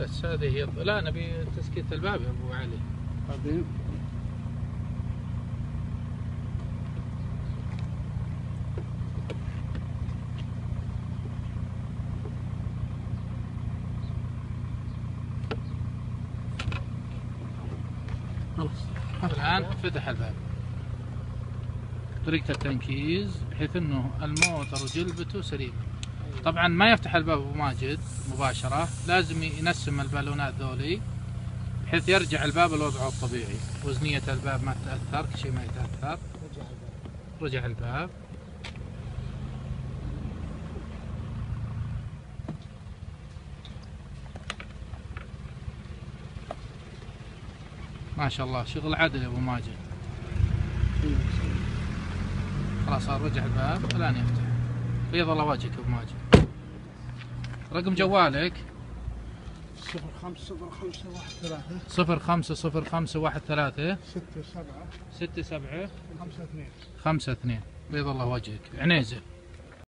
بس هذه هي. لا نبي تسكيت الباب يا ابو علي. بعدين خلاص. الآن فتح الباب. طريقة التنكيز بحيث انه الموتر وجلبته سليمة. طبعا ما يفتح الباب ابو ماجد مباشرة، لازم ينسم البالونات ذولي بحيث يرجع الباب لوضعه الطبيعي، وزنية الباب ما تتأثر، كل شيء ما يتأثر. رجع الباب. ما شاء الله شغل عدل يا ابو ماجد. خلاص صار رجع الباب الان يفتح. بيض الله وجهك يا ابو ماجد. رقم جوالك 050513 050513 67 67 52 52. بيض الله وجهك. عنيزة.